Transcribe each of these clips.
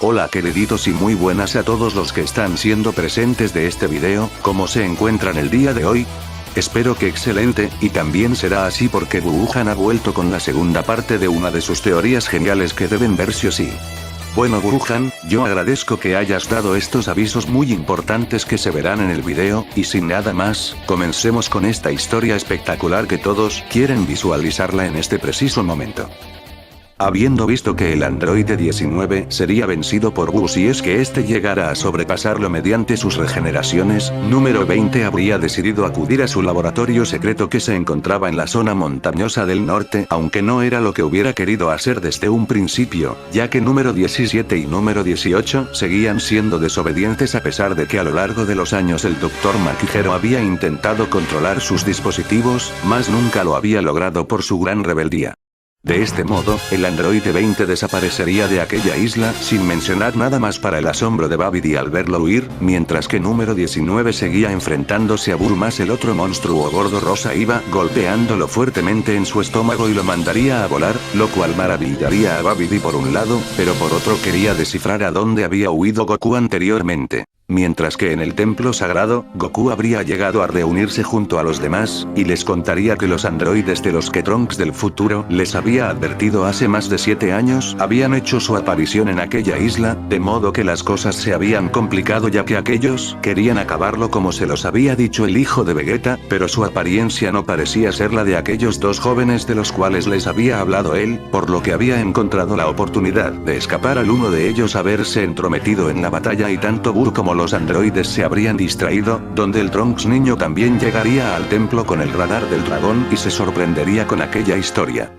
Hola queriditos y muy buenas a todos los que están siendo presentes de este video, ¿cómo se encuentran el día de hoy? Espero que excelente, y también será así porque Wuhan ha vuelto con la segunda parte de una de sus teorías geniales que deben ver sí o sí. Bueno Wuhan, yo agradezco que hayas dado estos avisos muy importantes que se verán en el video, y sin nada más, comencemos con esta historia espectacular que todos quieren visualizarla en este preciso momento. Habiendo visto que el androide 19 sería vencido por Wu si es que éste llegara a sobrepasarlo mediante sus regeneraciones, número 20 habría decidido acudir a su laboratorio secreto que se encontraba en la zona montañosa del norte, aunque no era lo que hubiera querido hacer desde un principio, ya que número 17 y número 18 seguían siendo desobedientes a pesar de que a lo largo de los años el Dr. Makihiro había intentado controlar sus dispositivos, mas nunca lo había logrado por su gran rebeldía. De este modo, el androide 20 desaparecería de aquella isla sin mencionar nada más para el asombro de Babidi al verlo huir, mientras que número 19 seguía enfrentándose a Burmas. El otro monstruo gordo rosa iba golpeándolo fuertemente en su estómago y lo mandaría a volar, lo cual maravillaría a Babidi por un lado, pero por otro quería descifrar a dónde había huido Goku anteriormente. Mientras que en el templo sagrado, Goku habría llegado a reunirse junto a los demás, y les contaría que los androides de los que Trunks del futuro les había advertido hace más de 7 años habían hecho su aparición en aquella isla, de modo que las cosas se habían complicado ya que aquellos querían acabarlo como se los había dicho el hijo de Vegeta, pero su apariencia no parecía ser la de aquellos dos jóvenes de los cuales les había hablado él, por lo que había encontrado la oportunidad de escapar al uno de ellos haberse entrometido en la batalla y tanto Bur como los androides se habrían distraído, donde el Trunks niño también llegaría al templo con el radar del dragón y se sorprendería con aquella historia.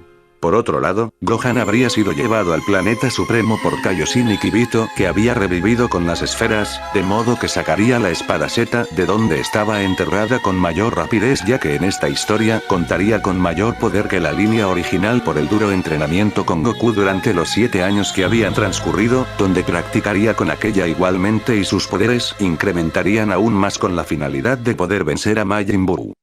Por otro lado, Gohan habría sido llevado al planeta supremo por Kaioshin y Kibito, que había revivido con las esferas, de modo que sacaría la espada Z de donde estaba enterrada con mayor rapidez ya que en esta historia contaría con mayor poder que la línea original por el duro entrenamiento con Goku durante los 7 años que habían transcurrido, donde practicaría con aquella igualmente y sus poderes incrementarían aún más con la finalidad de poder vencer a Majin Buu.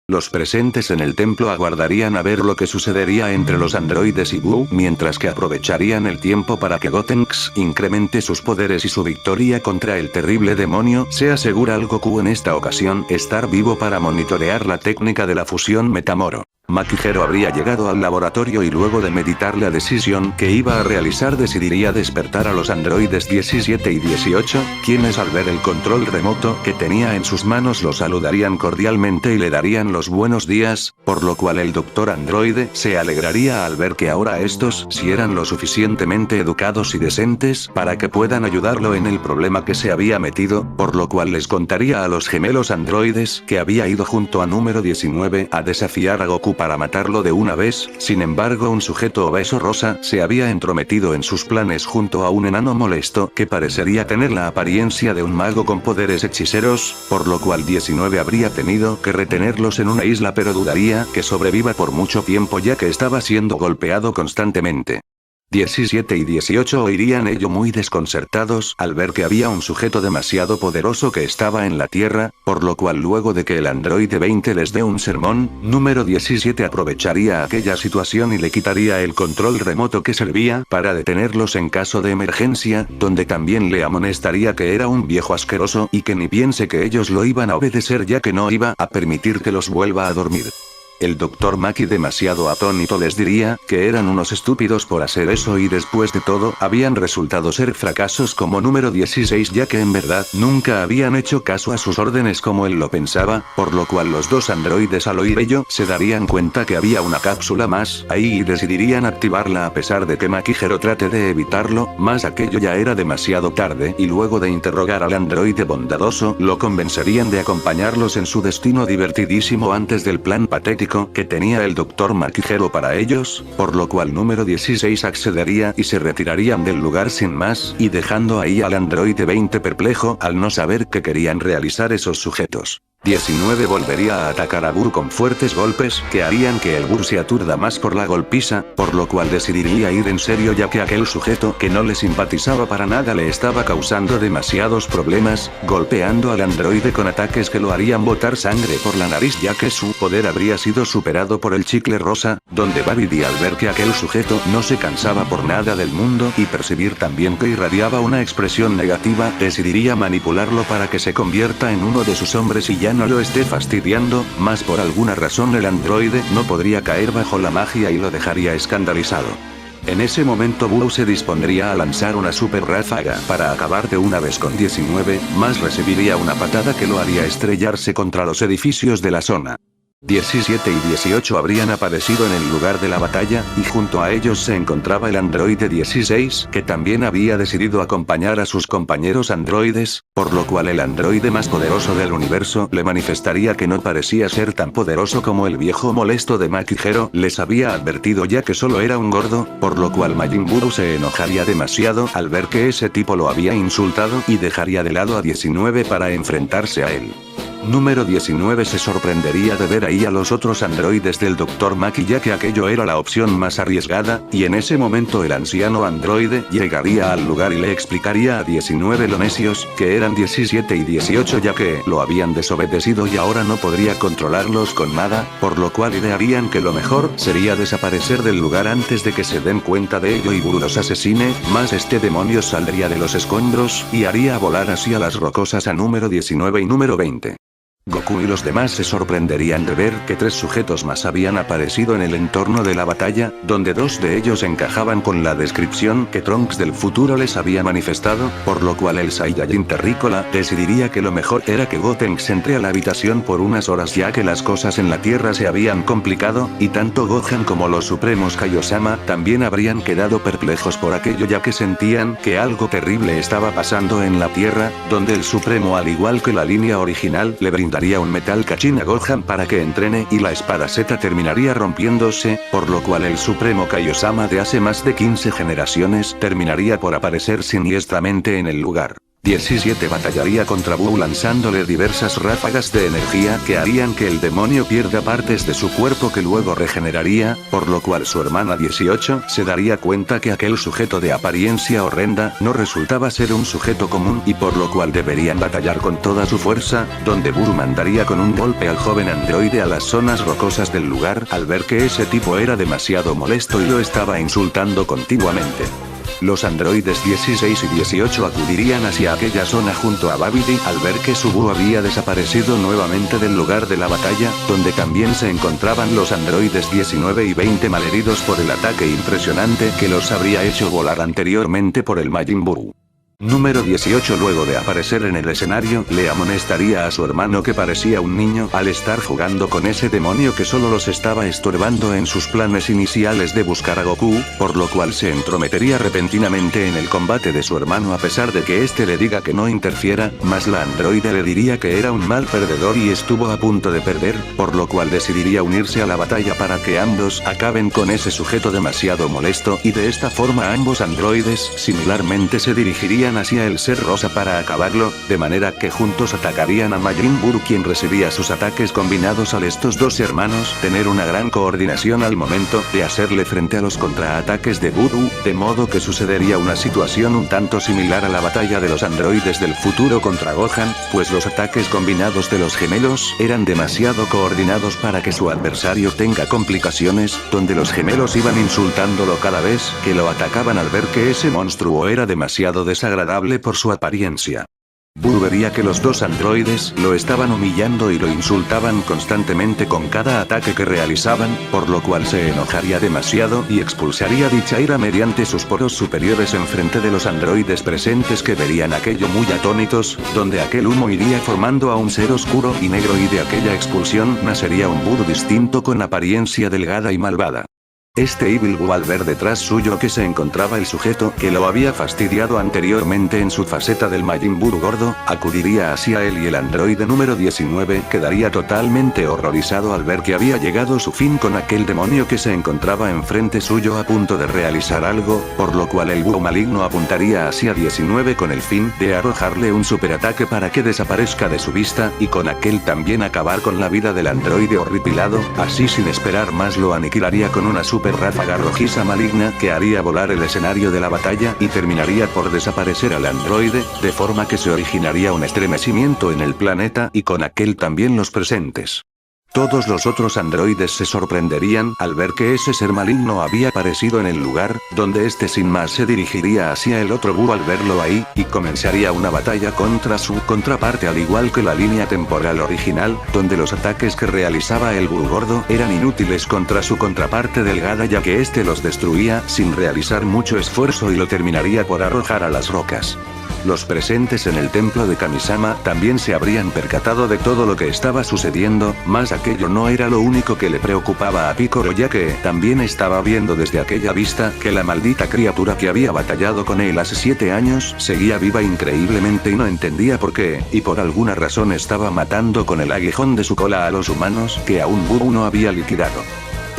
Los presentes en el templo aguardarían a ver lo que sucedería entre los androides y Buu, mientras que aprovecharían el tiempo para que Gotenks incremente sus poderes y su victoria contra el terrible demonio sea segura al Goku en esta ocasión estar vivo para monitorear la técnica de la fusión Metamoro. Makihiro habría llegado al laboratorio y luego de meditar la decisión que iba a realizar decidiría despertar a los androides 17 y 18, quienes al ver el control remoto que tenía en sus manos lo saludarían cordialmente y le darían los buenos días, por lo cual el Dr. Androide se alegraría al ver que ahora estos sí eran lo suficientemente educados y decentes para que puedan ayudarlo en el problema que se había metido, por lo cual les contaría a los gemelos androides que había ido junto a número 19 a desafiar a Goku para matarlo de una vez. Sin embargo, un sujeto obeso rosa se había entrometido en sus planes junto a un enano molesto que parecería tener la apariencia de un mago con poderes hechiceros, por lo cual 19 habría tenido que retenerlos en una isla pero dudaría que sobreviva por mucho tiempo ya que estaba siendo golpeado constantemente. 17 y 18 oirían ello muy desconcertados al ver que había un sujeto demasiado poderoso que estaba en la tierra, por lo cual luego de que el androide 20 les dé un sermón, número 17 aprovecharía aquella situación y le quitaría el control remoto que servía para detenerlos en caso de emergencia, donde también le amonestaría que era un viejo asqueroso y que ni piense que ellos lo iban a obedecer ya que no iba a permitir que los vuelva a dormir. El Dr. Maki demasiado atónito les diría que eran unos estúpidos por hacer eso y después de todo habían resultado ser fracasos como número 16 ya que en verdad nunca habían hecho caso a sus órdenes como él lo pensaba, por lo cual los dos androides al oír ello se darían cuenta que había una cápsula más ahí y decidirían activarla a pesar de que Makihiro trate de evitarlo, mas aquello ya era demasiado tarde y luego de interrogar al androide bondadoso lo convencerían de acompañarlos en su destino divertidísimo antes del plan patético que tenía el Dr. Makihiro para ellos, por lo cual número 16 accedería y se retirarían del lugar sin más, y dejando ahí al androide 20 perplejo al no saber qué querían realizar esos sujetos. 19 volvería a atacar a Buru con fuertes golpes que harían que el Buru se aturda más por la golpiza, por lo cual decidiría ir en serio ya que aquel sujeto que no le simpatizaba para nada le estaba causando demasiados problemas, golpeando al androide con ataques que lo harían botar sangre por la nariz ya que su poder habría sido superado por el chicle rosa, donde Babidi al ver que aquel sujeto no se cansaba por nada del mundo y percibir también que irradiaba una expresión negativa, decidiría manipularlo para que se convierta en uno de sus hombres y ya no lo esté fastidiando, mas por alguna razón el androide no podría caer bajo la magia y lo dejaría escandalizado. En ese momento Buu se dispondría a lanzar una super ráfaga para acabar de una vez con 19, más recibiría una patada que lo haría estrellarse contra los edificios de la zona. 17 y 18 habrían aparecido en el lugar de la batalla, y junto a ellos se encontraba el androide 16, que también había decidido acompañar a sus compañeros androides, por lo cual el androide más poderoso del universo le manifestaría que no parecía ser tan poderoso como el viejo molesto de Makihiro les había advertido ya que solo era un gordo, por lo cual Majin Buu se enojaría demasiado al ver que ese tipo lo había insultado y dejaría de lado a 19 para enfrentarse a él. Número 19 se sorprendería de ver ahí a los otros androides del Dr. Maki ya que aquello era la opción más arriesgada, y en ese momento el anciano androide llegaría al lugar y le explicaría a 19 lo necios que eran 17 y 18 ya que lo habían desobedecido y ahora no podría controlarlos con nada, por lo cual idearían que lo mejor sería desaparecer del lugar antes de que se den cuenta de ello y Buru los asesine, más este demonio saldría de los escombros y haría volar hacia las rocosas a número 19 y número 20. Goku y los demás se sorprenderían de ver que 3 sujetos más habían aparecido en el entorno de la batalla, donde 2 de ellos encajaban con la descripción que Trunks del futuro les había manifestado, por lo cual el Saiyajin terrícola decidiría que lo mejor era que Gotenks entre a la habitación por unas horas ya que las cosas en la Tierra se habían complicado, y tanto Gohan como los supremos Kaiosama también habrían quedado perplejos por aquello ya que sentían que algo terrible estaba pasando en la Tierra, donde el supremo al igual que la línea original le brindaría un metal cachín a Gohan para que entrene y la espada Z terminaría rompiéndose, por lo cual el supremo Kaiosama de hace más de 15 generaciones terminaría por aparecer siniestamente en el lugar. 17 batallaría contra Buu lanzándole diversas ráfagas de energía que harían que el demonio pierda partes de su cuerpo que luego regeneraría, por lo cual su hermana 18 se daría cuenta que aquel sujeto de apariencia horrenda no resultaba ser un sujeto común y por lo cual deberían batallar con toda su fuerza, donde Buu mandaría con un golpe al joven androide a las zonas rocosas del lugar al ver que ese tipo era demasiado molesto y lo estaba insultando continuamente. Los androides 16 y 18 acudirían hacia aquella zona junto a Babidi al ver que su Buu había desaparecido nuevamente del lugar de la batalla, donde también se encontraban los androides 19 y 20 malheridos por el ataque impresionante que los habría hecho volar anteriormente por el Majin Buu. Número 18 luego de aparecer en el escenario le amonestaría a su hermano que parecía un niño al estar jugando con ese demonio que solo los estaba estorbando en sus planes iniciales de buscar a Goku, por lo cual se entrometería repentinamente en el combate de su hermano a pesar de que este le diga que no interfiera, más la androide le diría que era un mal perdedor y estuvo a punto de perder, por lo cual decidiría unirse a la batalla para que ambos acaben con ese sujeto demasiado molesto y de esta forma ambos androides similarmente se dirigirían hacia el ser rosa para acabarlo, de manera que juntos atacarían a Majin Buu quien recibía sus ataques combinados al estos dos hermanos tener una gran coordinación al momento de hacerle frente a los contraataques de Buu, de modo que sucedería una situación un tanto similar a la batalla de los androides del futuro contra Gohan, pues los ataques combinados de los gemelos eran demasiado coordinados para que su adversario tenga complicaciones, donde los gemelos iban insultándolo cada vez que lo atacaban al ver que ese monstruo era demasiado desagradable por su apariencia. Buu vería que los dos androides lo estaban humillando y lo insultaban constantemente con cada ataque que realizaban, por lo cual se enojaría demasiado y expulsaría dicha ira mediante sus poros superiores enfrente de los androides presentes que verían aquello muy atónitos, donde aquel humo iría formando a un ser oscuro y negro y de aquella expulsión nacería un Buu distinto con apariencia delgada y malvada. Este Evil Boo al ver detrás suyo que se encontraba el sujeto que lo había fastidiado anteriormente en su faceta del Majin Buu gordo, acudiría hacia él y el androide número 19 quedaría totalmente horrorizado al ver que había llegado su fin con aquel demonio que se encontraba enfrente suyo a punto de realizar algo, por lo cual el Buu maligno apuntaría hacia 19 con el fin de arrojarle un superataque para que desaparezca de su vista y con aquel también acabar con la vida del androide horripilado, así sin esperar más lo aniquilaría con una super ráfaga rojiza maligna que haría volar el escenario de la batalla y terminaría por desaparecer al androide, de forma que se originaría un estremecimiento en el planeta y con aquel también los presentes. Todos los otros androides se sorprenderían al ver que ese ser maligno había aparecido en el lugar, donde este sin más se dirigiría hacia el otro Buu al verlo ahí, y comenzaría una batalla contra su contraparte al igual que la línea temporal original, donde los ataques que realizaba el Buu gordo eran inútiles contra su contraparte delgada ya que este los destruía sin realizar mucho esfuerzo y lo terminaría por arrojar a las rocas. Los presentes en el templo de Kamisama también se habrían percatado de todo lo que estaba sucediendo, mas aquello no era lo único que le preocupaba a Piccolo ya que también estaba viendo desde aquella vista que la maldita criatura que había batallado con él hace 7 años seguía viva increíblemente y no entendía por qué, y por alguna razón estaba matando con el aguijón de su cola a los humanos que aún Buu no había liquidado.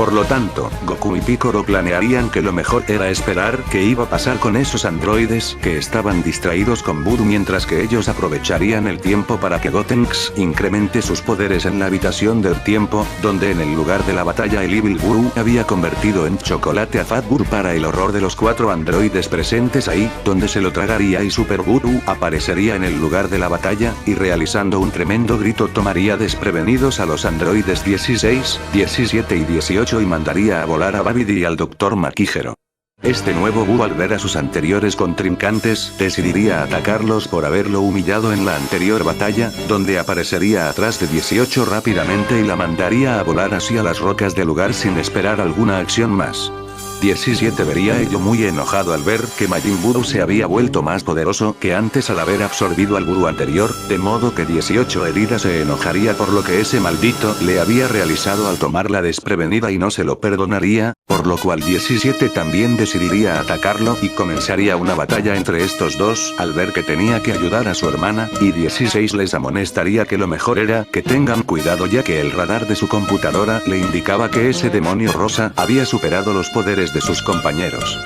Por lo tanto, Goku y Piccolo planearían que lo mejor era esperar qué iba a pasar con esos androides que estaban distraídos con Buu mientras que ellos aprovecharían el tiempo para que Gotenks incremente sus poderes en la habitación del tiempo, donde en el lugar de la batalla el Evil Buu había convertido en chocolate a Fat Buu para el horror de los 4 androides presentes ahí, donde se lo tragaría y Super Buu aparecería en el lugar de la batalla, y realizando un tremendo grito tomaría desprevenidos a los androides 16, 17 y 18 y mandaría a volar a Babidi y al Dr. Makihiro. Este nuevo Buu al ver a sus anteriores contrincantes, decidiría atacarlos por haberlo humillado en la anterior batalla, donde aparecería atrás de 18 rápidamente y la mandaría a volar hacia las rocas del lugar sin esperar alguna acción más. 17 vería ello muy enojado al ver que Majin Buu se había vuelto más poderoso que antes al haber absorbido al Buu anterior, de modo que 18 herida se enojaría por lo que ese maldito le había realizado al tomarla desprevenida y no se lo perdonaría, por lo cual 17 también decidiría atacarlo y comenzaría una batalla entre estos dos al ver que tenía que ayudar a su hermana, y 16 les amonestaría que lo mejor era que tengan cuidado ya que el radar de su computadora le indicaba que ese demonio rosa había superado los poderes de sus compañeros.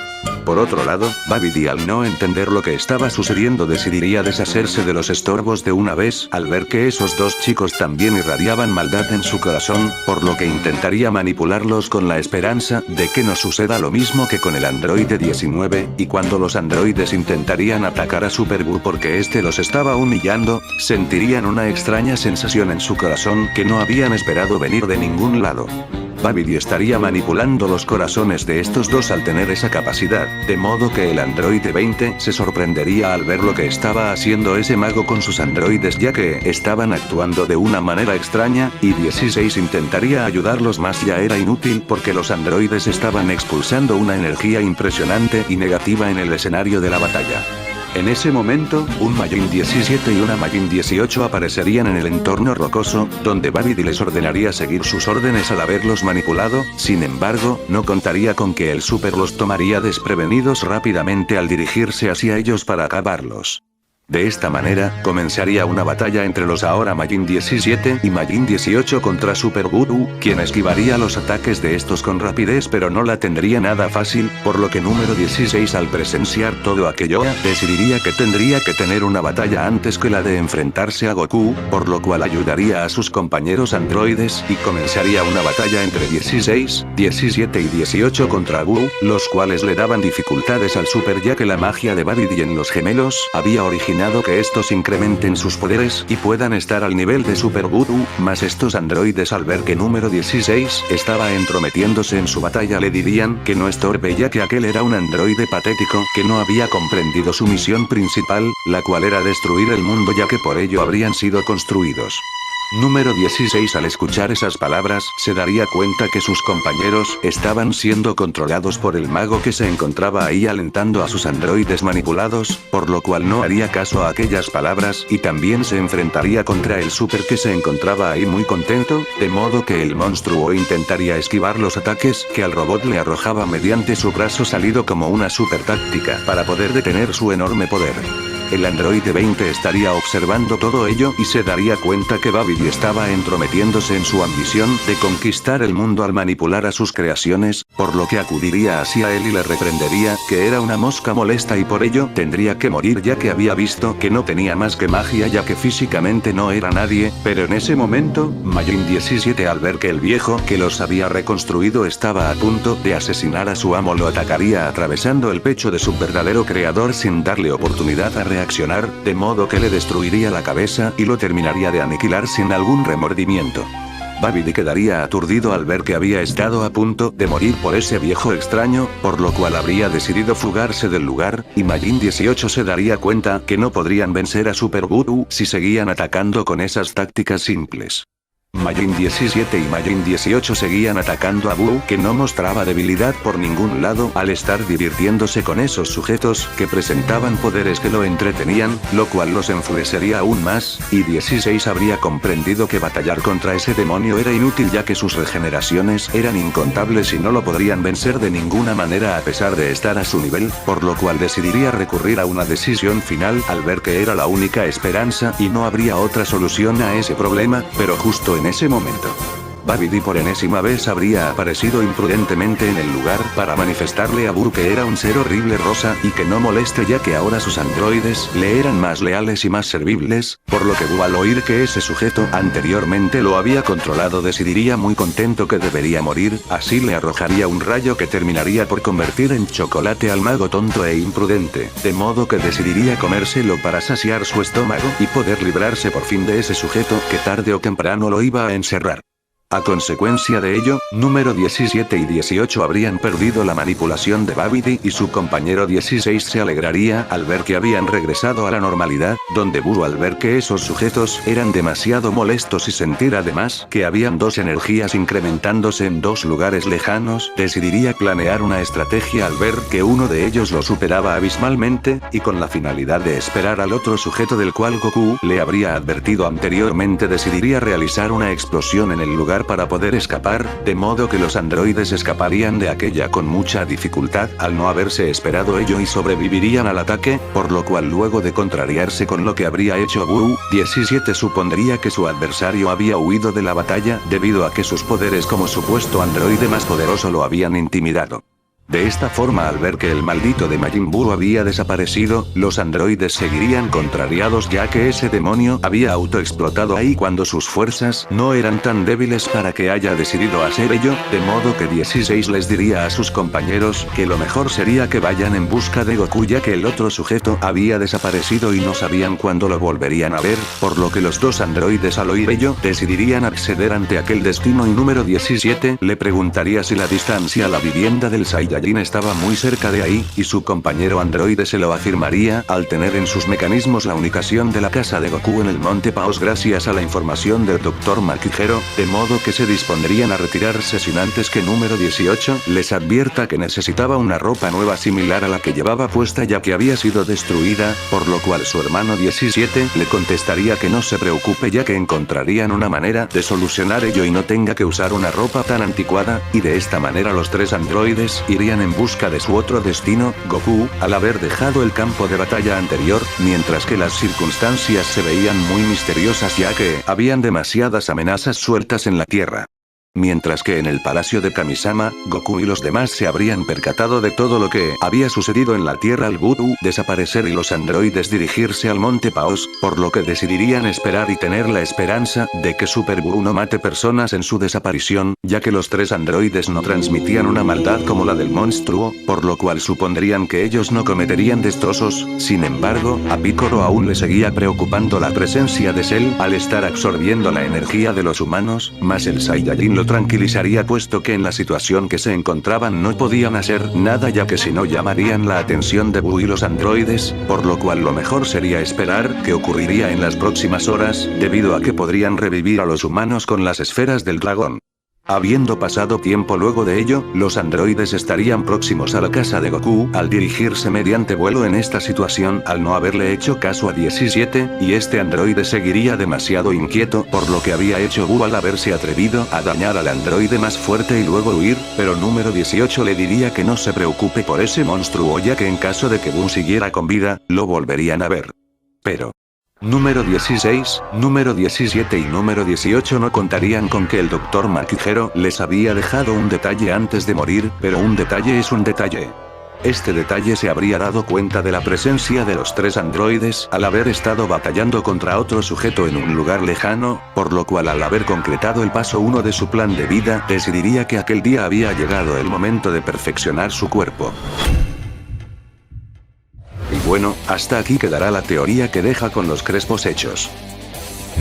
Por otro lado, Babidi al no entender lo que estaba sucediendo decidiría deshacerse de los estorbos de una vez al ver que esos dos chicos también irradiaban maldad en su corazón, por lo que intentaría manipularlos con la esperanza de que no suceda lo mismo que con el androide 19, y cuando los androides intentarían atacar a Super Buu porque este los estaba humillando, sentirían una extraña sensación en su corazón que no habían esperado venir de ningún lado. Babidi estaría manipulando los corazones de estos dos al tener esa capacidad, de modo que el androide 20 se sorprendería al ver lo que estaba haciendo ese mago con sus androides ya que estaban actuando de una manera extraña, y 16 intentaría ayudarlos más ya era inútil porque los androides estaban expulsando una energía impresionante y negativa en el escenario de la batalla. En ese momento, un Majin 17 y una Majin 18 aparecerían en el entorno rocoso, donde Babidi les ordenaría seguir sus órdenes al haberlos manipulado, sin embargo, no contaría con que el Super los tomaría desprevenidos rápidamente al dirigirse hacia ellos para acabarlos. De esta manera, comenzaría una batalla entre los ahora Majin 17 y Majin 18 contra Super Buu, quien esquivaría los ataques de estos con rapidez pero no la tendría nada fácil, por lo que número 16 al presenciar todo aquello, decidiría que tendría que tener una batalla antes que la de enfrentarse a Goku, por lo cual ayudaría a sus compañeros androides y comenzaría una batalla entre 16, 17 y 18 contra Buu, los cuales le daban dificultades al Super ya que la magia de Babidi en los gemelos había originado que estos incrementen sus poderes y puedan estar al nivel de Super Buu, mas estos androides al ver que número 16 estaba entrometiéndose en su batalla le dirían que no estorbe ya que aquel era un androide patético que no había comprendido su misión principal, la cual era destruir el mundo ya que por ello habrían sido construidos. Número 16. Al escuchar esas palabras, se daría cuenta que sus compañeros estaban siendo controlados por el mago que se encontraba ahí alentando a sus androides manipulados, por lo cual no haría caso a aquellas palabras y también se enfrentaría contra el super que se encontraba ahí muy contento, de modo que el monstruo intentaría esquivar los ataques que al robot le arrojaba mediante su brazo salido como una super táctica para poder detener su enorme poder. El androide 20 estaría observando todo ello y se daría cuenta que Babidi estaba entrometiéndose en su ambición de conquistar el mundo al manipular a sus creaciones, por lo que acudiría hacia él y le reprendería que era una mosca molesta y por ello tendría que morir ya que había visto que no tenía más que magia ya que físicamente no era nadie, pero en ese momento, Majin 17 al ver que el viejo que los había reconstruido estaba a punto de asesinar a su amo lo atacaría atravesando el pecho de su verdadero creador sin darle oportunidad a reaccionar, de modo que le destruiría la cabeza y lo terminaría de aniquilar sin algún remordimiento. Babidi quedaría aturdido al ver que había estado a punto de morir por ese viejo extraño, por lo cual habría decidido fugarse del lugar, y Majin 18 se daría cuenta que no podrían vencer a Super Buu si seguían atacando con esas tácticas simples. Majin 17 y Majin 18 seguían atacando a Buu que no mostraba debilidad por ningún lado al estar divirtiéndose con esos sujetos que presentaban poderes que lo entretenían, lo cual los enfurecería aún más, y 16 habría comprendido que batallar contra ese demonio era inútil ya que sus regeneraciones eran incontables y no lo podrían vencer de ninguna manera a pesar de estar a su nivel, por lo cual decidiría recurrir a una decisión final al ver que era la única esperanza y no habría otra solución a ese problema, pero justo en ese momento, Babidi por enésima vez habría aparecido imprudentemente en el lugar para manifestarle a Buu que era un ser horrible rosa y que no moleste ya que ahora sus androides le eran más leales y más servibles, por lo que Buu al oír que ese sujeto anteriormente lo había controlado decidiría muy contento que debería morir, así le arrojaría un rayo que terminaría por convertir en chocolate al mago tonto e imprudente, de modo que decidiría comérselo para saciar su estómago y poder librarse por fin de ese sujeto que tarde o temprano lo iba a encerrar. A consecuencia de ello, número 17 y 18 habrían perdido la manipulación de Babidi y su compañero 16 se alegraría al ver que habían regresado a la normalidad, donde Buu al ver que esos sujetos eran demasiado molestos y sentir además que habían dos energías incrementándose en dos lugares lejanos, decidiría planear una estrategia al ver que uno de ellos lo superaba abismalmente, y con la finalidad de esperar al otro sujeto del cual Goku le habría advertido anteriormente decidiría realizar una explosión en el lugar para poder escapar, de modo que los androides escaparían de aquella con mucha dificultad al no haberse esperado ello y sobrevivirían al ataque, por lo cual luego de contrariarse con lo que habría hecho Buu, 17 supondría que su adversario había huido de la batalla debido a que sus poderes como supuesto androide más poderoso lo habían intimidado. De esta forma al ver que el maldito de Majin Buu había desaparecido, los androides seguirían contrariados ya que ese demonio había autoexplotado ahí cuando sus fuerzas no eran tan débiles para que haya decidido hacer ello, de modo que 16 les diría a sus compañeros que lo mejor sería que vayan en busca de Goku ya que el otro sujeto había desaparecido y no sabían cuándo lo volverían a ver, por lo que los dos androides al oír ello decidirían acceder ante aquel destino y número 17 le preguntaría si la distancia a la vivienda del Saiyajin estaba muy cerca de ahí, y su compañero androide se lo afirmaría al tener en sus mecanismos la ubicación de la casa de Goku en el Monte Paos gracias a la información del Dr. Makihiro, de modo que se dispondrían a retirarse sin antes que número 18 les advierta que necesitaba una ropa nueva similar a la que llevaba puesta ya que había sido destruida, por lo cual su hermano 17 le contestaría que no se preocupe ya que encontrarían una manera de solucionar ello y no tenga que usar una ropa tan anticuada, y de esta manera los tres androides irían en busca de su otro destino, Goku, al haber dejado el campo de batalla anterior, mientras que las circunstancias se veían muy misteriosas ya que habían demasiadas amenazas sueltas en la Tierra. Mientras que en el palacio de Kamisama, Goku y los demás se habrían percatado de todo lo que había sucedido en la Tierra al Buu desaparecer y los androides dirigirse al Monte Paos, por lo que decidirían esperar y tener la esperanza de que Super Buu no mate personas en su desaparición, ya que los tres androides no transmitían una maldad como la del monstruo, por lo cual supondrían que ellos no cometerían destrozos. Sin embargo, a Piccolo aún le seguía preocupando la presencia de Cell al estar absorbiendo la energía de los humanos, más el Saiyajin lo lo tranquilizaría puesto que en la situación que se encontraban no podían hacer nada ya que si no llamarían la atención de Boo y los androides, por lo cual lo mejor sería esperar qué ocurriría en las próximas horas, debido a que podrían revivir a los humanos con las esferas del dragón. Habiendo pasado tiempo luego de ello, los androides estarían próximos a la casa de Goku al dirigirse mediante vuelo en esta situación al no haberle hecho caso a 17, y este androide seguiría demasiado inquieto por lo que había hecho Boo al haberse atrevido a dañar al androide más fuerte y luego huir, pero número 18 le diría que no se preocupe por ese monstruo ya que en caso de que Boo siguiera con vida, lo volverían a ver. Pero número 16, número 17 y número 18 no contarían con que el Dr. Makihiro les había dejado un detalle antes de morir, pero un detalle es un detalle. Este detalle se habría dado cuenta de la presencia de los 3 androides al haber estado batallando contra otro sujeto en un lugar lejano, por lo cual al haber concretado el paso 1 de su plan de vida, decidiría que aquel día había llegado el momento de perfeccionar su cuerpo. Y bueno, hasta aquí quedará la teoría que deja con los crespos hechos.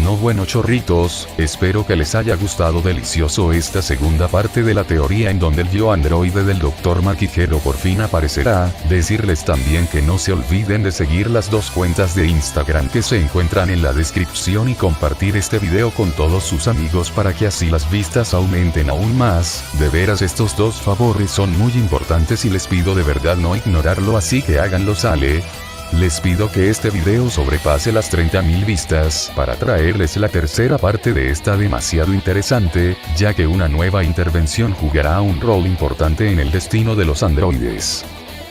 No bueno chorritos, espero que les haya gustado delicioso esta segunda parte de la teoría en donde el yo androide del Dr. Makihiro por fin aparecerá. Decirles también que no se olviden de seguir las 2 cuentas de Instagram que se encuentran en la descripción y compartir este video con todos sus amigos para que así las vistas aumenten aún más. De veras estos 2 favores son muy importantes y les pido de verdad no ignorarlo, así que háganlo. Sale. Les pido que este video sobrepase las 30.000 vistas para traerles la tercera parte de esta demasiado interesante, ya que una nueva intervención jugará un rol importante en el destino de los androides.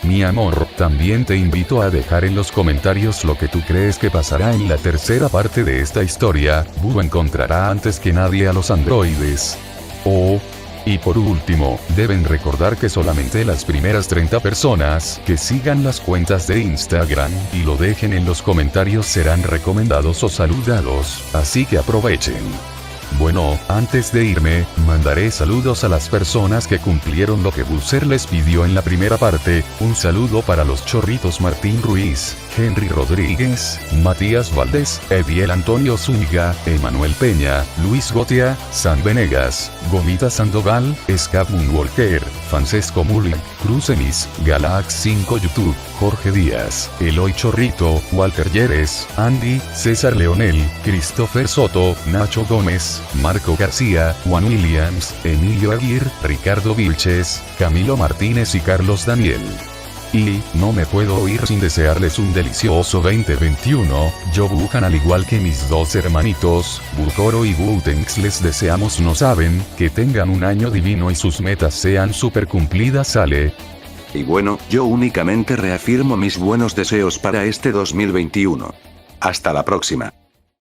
Mi amor, también te invito a dejar en los comentarios lo que tú crees que pasará en la tercera parte de esta historia. Boo encontrará antes que nadie a los androides. Y por último, deben recordar que solamente las primeras 30 personas que sigan las cuentas de Instagram y lo dejen en los comentarios serán recomendados o saludados, así que aprovechen. Bueno, antes de irme, mandaré saludos a las personas que cumplieron lo que Buser les pidió en la primera parte. Un saludo para los chorritos Martín Ruiz, Henry Rodríguez, Matías Valdés, Ediel Antonio Zúñiga, Emanuel Peña, Luis Gotia, San Venegas, Gomita Sandoval, Scap Moonwalker, Francesco Muli, Cruz Enis, Galax 5 YouTube, Jorge Díaz, Eloy Chorrito, Walter Yeres, Andy, César Leonel, Christopher Soto, Nacho Gómez, Marco García, Juan Williams, Emilio Aguirre, Ricardo Vilches, Camilo Martínez y Carlos Daniel. Y no me puedo ir sin desearles un delicioso 2021. Yo Wuhan al igual que mis 2 hermanitos, Bukoro y Wutenx les deseamos no saben, que tengan un año divino y sus metas sean super cumplidas. Sale. Y bueno, yo únicamente reafirmo mis buenos deseos para este 2021. Hasta la próxima.